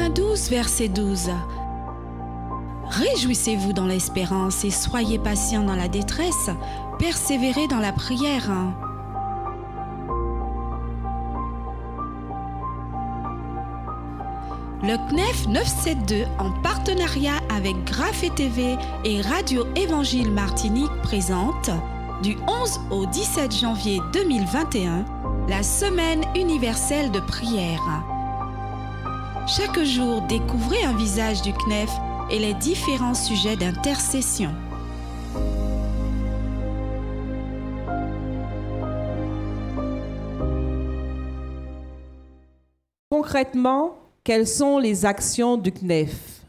Romains 12, verset 12. Réjouissez-vous dans l'espérance et soyez patients dans la détresse, persévérez dans la prière. Le CNEF 972, en partenariat avec Graphe TV et Radio Évangile Martinique, présente, du 11 au 17 janvier 2021, la Semaine universelle de prière. Chaque jour, découvrez un visage du CNEF et les différents sujets d'intercession. Concrètement, quelles sont les actions du CNEF?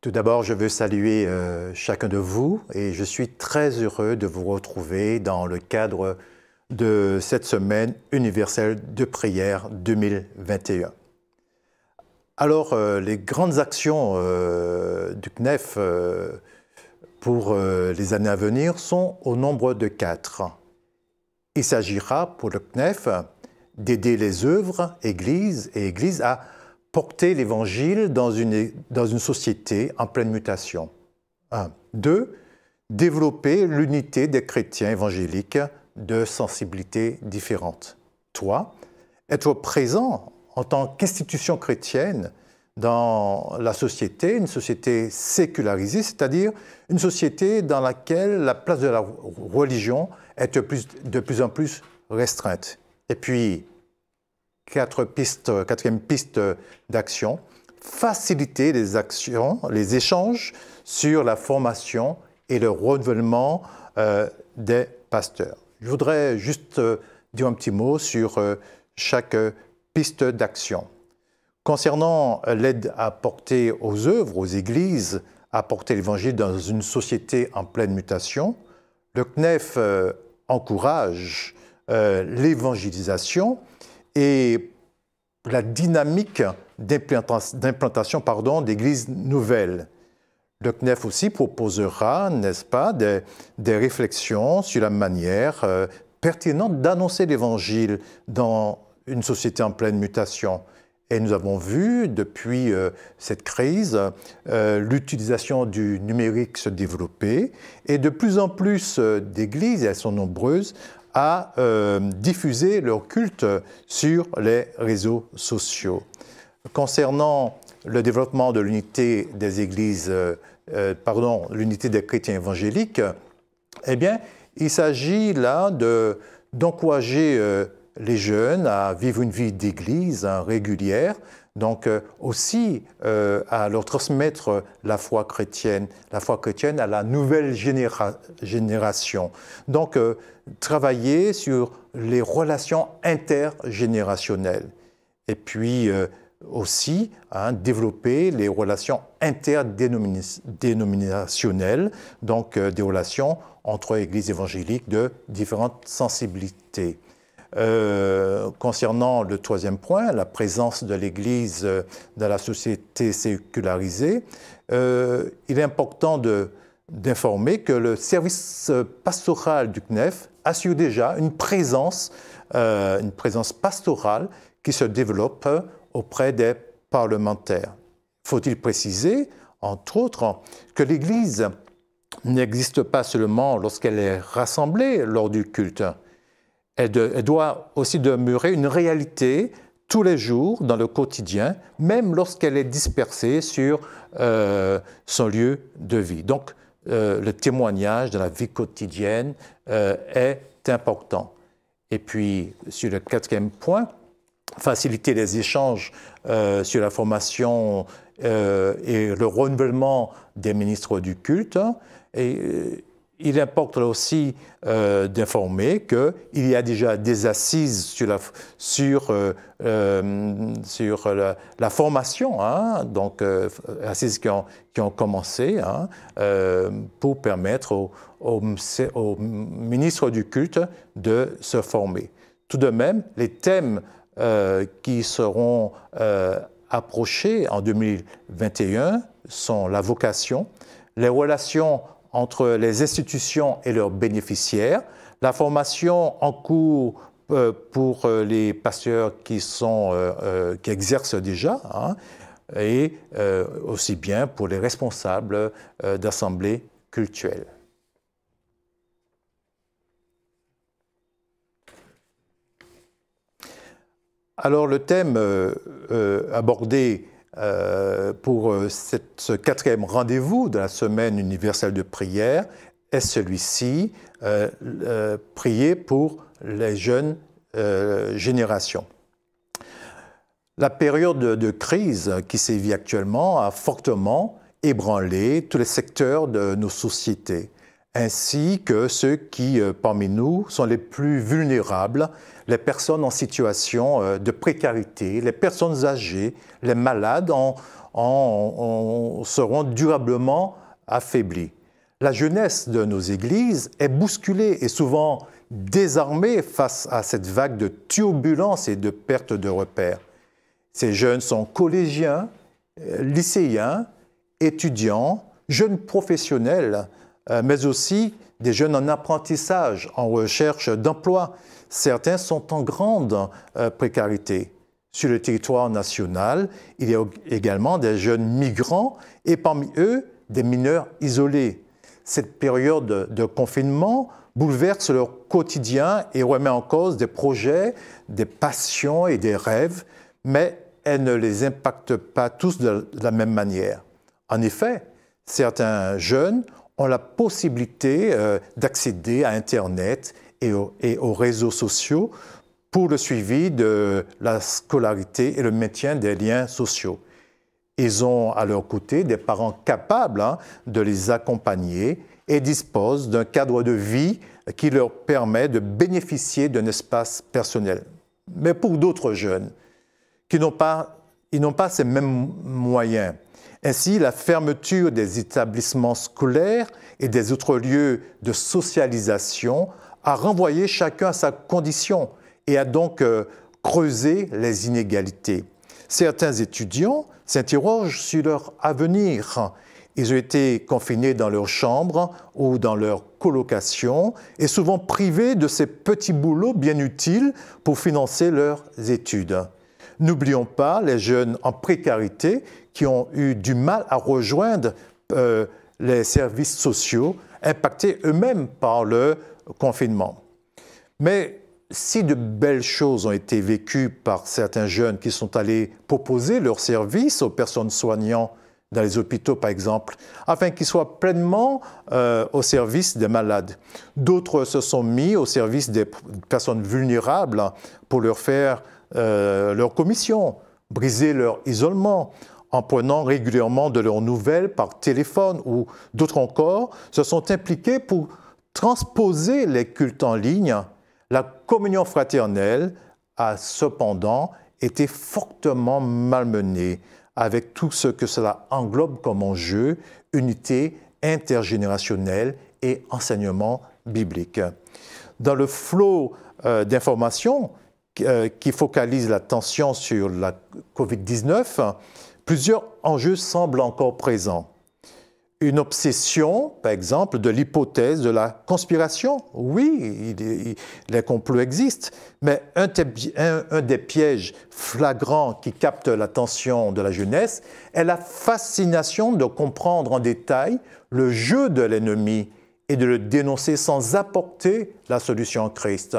Tout d'abord, je veux saluer chacun de vous et je suis très heureux de vous retrouver dans le cadre de cette Semaine universelle de prière 2021. Alors, les grandes actions du CNEF pour les années à venir sont au nombre de 4. Il s'agira pour le CNEF d'aider les œuvres, églises et églises à porter l'Évangile dans une société en pleine mutation. 1. 2. Développer l'unité des chrétiens évangéliques de sensibilités différentes. 3. Être présent en tant qu'institution chrétienne dans la société, une société sécularisée, c'est-à-dire une société dans laquelle la place de la religion est de plus en plus restreinte. Et puis, quatrième piste d'action, faciliter les échanges sur la formation et le renouvellement des pasteurs. Je voudrais juste dire un petit mot sur chaque piste d'action. Concernant l'aide apportée aux œuvres, aux églises, à porter l'Évangile dans une société en pleine mutation, le CNEF encourage l'évangélisation et la dynamique d'implantation d'églises nouvelles. Le CNEF aussi proposera, n'est-ce pas, des réflexions sur la manière pertinente d'annoncer l'Évangile dans une société en pleine mutation. Et nous avons vu, depuis cette crise, l'utilisation du numérique se développer et de plus en plus d'églises, et elles sont nombreuses, à diffuser leur culte sur les réseaux sociaux. Concernant le développement de l'unité des églises, l'unité des chrétiens évangéliques, eh bien, il s'agit là d'encourager les jeunes à vivre une vie d'église régulière, donc aussi à leur transmettre la foi chrétienne à la nouvelle génération. Donc, travailler sur les relations intergénérationnelles. Et puis aussi développer les relations interdénominationnelles, donc des relations entre églises évangéliques de différentes sensibilités. Concernant le troisième point, la présence de l'Église dans la société sécularisée, il est important d'informer que le service pastoral du CNEF assure déjà une présence pastorale qui se développe auprès des parlementaires. Faut-il préciser, entre autres, que l'Église n'existe pas seulement lorsqu'elle est rassemblée lors du culte. Elle doit aussi demeurer une réalité tous les jours dans le quotidien, même lorsqu'elle est dispersée sur son lieu de vie. Donc, le témoignage de la vie quotidienne est important. Et puis, sur le quatrième point, faciliter les échanges sur la formation et le renouvellement des ministres du culte. Il importe aussi d'informer qu'il y a déjà des assises sur la formation, donc assises qui ont commencé pour permettre aux ministres du culte de se former. Tout de même, les thèmes qui seront approchés en 2021 sont la vocation, les relations entre les institutions et leurs bénéficiaires, la formation en cours pour les pasteurs qui exercent déjà, hein, et aussi bien pour les responsables d'assemblées cultuelles. Alors le thème abordé pour ce 4e rendez-vous de la Semaine universelle de prière est celui-ci, prier pour les jeunes générations. La période de crise qui sévit actuellement a fortement ébranlé tous les secteurs de nos sociétés, ainsi que ceux qui, parmi nous, sont les plus vulnérables, les personnes en situation de précarité, les personnes âgées, les malades seront durablement affaiblis. La jeunesse de nos églises est bousculée et souvent désarmée face à cette vague de turbulence et de perte de repères. Ces jeunes sont collégiens, lycéens, étudiants, jeunes professionnels, mais aussi des jeunes en apprentissage, en recherche d'emploi. Certains sont en grande précarité. Sur le territoire national, il y a également des jeunes migrants et parmi eux, des mineurs isolés. Cette période de confinement bouleverse leur quotidien et remet en cause des projets, des passions et des rêves, mais elle ne les impacte pas tous de la même manière. En effet, certains jeunes ont la possibilité d'accéder à Internet et aux réseaux sociaux pour le suivi de la scolarité et le maintien des liens sociaux. Ils ont à leur côté des parents capables de les accompagner et disposent d'un cadre de vie qui leur permet de bénéficier d'un espace personnel. Mais pour d'autres jeunes, ils n'ont pas ces mêmes moyens. Ainsi, la fermeture des établissements scolaires et des autres lieux de socialisation a renvoyé chacun à sa condition et a donc creusé les inégalités. Certains étudiants s'interrogent sur leur avenir. Ils ont été confinés dans leur chambre ou dans leur colocation et souvent privés de ces petits boulots bien utiles pour financer leurs études. N'oublions pas les jeunes en précarité qui ont eu du mal à rejoindre les services sociaux impactés eux-mêmes par le confinement. Mais si de belles choses ont été vécues par certains jeunes qui sont allés proposer leurs services aux personnes soignantes dans les hôpitaux, par exemple, afin qu'ils soient pleinement au service des malades. D'autres se sont mis au service des personnes vulnérables pour leur faire leur commission, briser leur isolement, en prenant régulièrement de leurs nouvelles par téléphone, ou d'autres encore se sont impliqués pour transposer les cultes en ligne. La communion fraternelle a cependant été fortement malmenée avec tout ce que cela englobe comme enjeu, unité intergénérationnelle et enseignement biblique. Dans le flot d'informations qui focalise l'attention sur la COVID-19, plusieurs enjeux semblent encore présents. Une obsession, par exemple, de l'hypothèse de la conspiration. Oui, les complots existent, mais un des pièges flagrants qui capte l'attention de la jeunesse est la fascination de comprendre en détail le jeu de l'ennemi et de le dénoncer sans apporter la solution en Christ.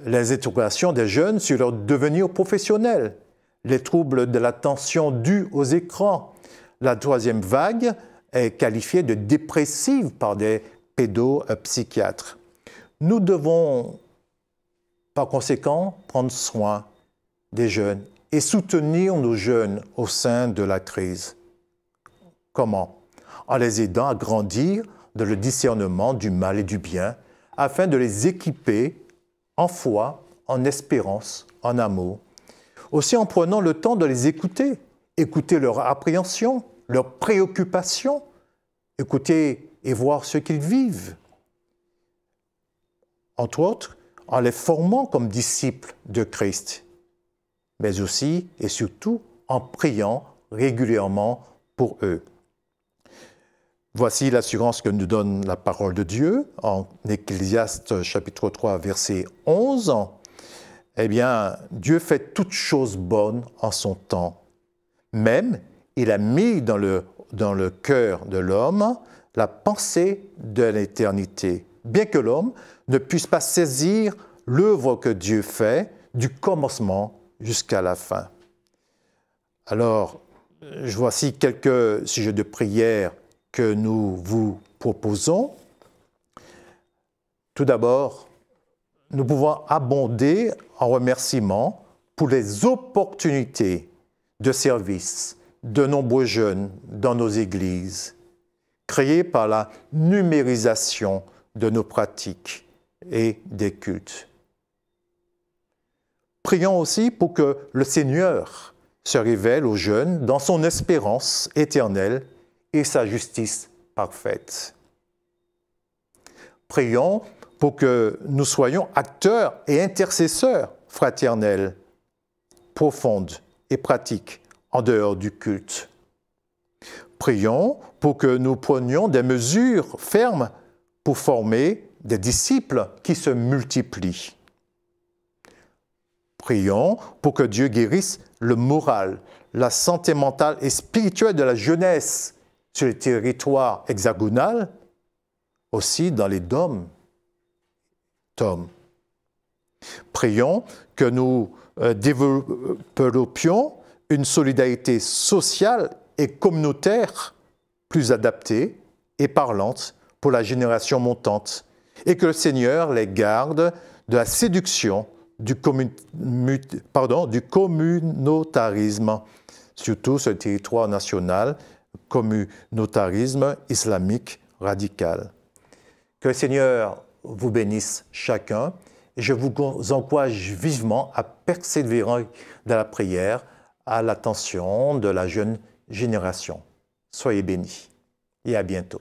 Les interrogations des jeunes sur leur devenir professionnel, les troubles de l'attention dus aux écrans. La troisième vague est qualifiée de dépressive par des pédopsychiatres. Nous devons, par conséquent, prendre soin des jeunes et soutenir nos jeunes au sein de la crise. Comment? En les aidant à grandir dans le discernement du mal et du bien, afin de les équiper en foi, en espérance, en amour. Aussi en prenant le temps de les écouter, écouter leur appréhension, leurs préoccupations, écouter et voir ce qu'ils vivent. Entre autres, en les formant comme disciples de Christ, mais aussi et surtout en priant régulièrement pour eux. Voici l'assurance que nous donne la parole de Dieu en Ecclésiaste chapitre 3, verset 11. Eh bien, Dieu fait toutes choses bonnes en son temps. Même, il a mis dans le cœur de l'homme la pensée de l'éternité, bien que l'homme ne puisse pas saisir l'œuvre que Dieu fait du commencement jusqu'à la fin. Alors, voici quelques sujets de prière que nous vous proposons. Tout d'abord, nous pouvons abonder en remerciements pour les opportunités de service de nombreux jeunes dans nos églises, créées par la numérisation de nos pratiques et des cultes. Prions aussi pour que le Seigneur se révèle aux jeunes dans son espérance éternelle et sa justice parfaite. Prions pour que nous soyons acteurs et intercesseurs fraternels, profondes et pratiques en dehors du culte. Prions pour que nous prenions des mesures fermes pour former des disciples qui se multiplient. Prions pour que Dieu guérisse le moral, la santé mentale et spirituelle de la jeunesse sur le territoire hexagonal, aussi dans les DOM. Prions que nous développions une solidarité sociale et communautaire plus adaptée et parlante pour la génération montante et que le Seigneur les garde de la séduction du communautarisme, surtout sur le territoire national, communautarisme islamique radical. Que le Seigneur vous bénisse chacun et je vous encourage vivement à persévérer dans la prière à l'attention de la jeune génération. Soyez bénis et à bientôt.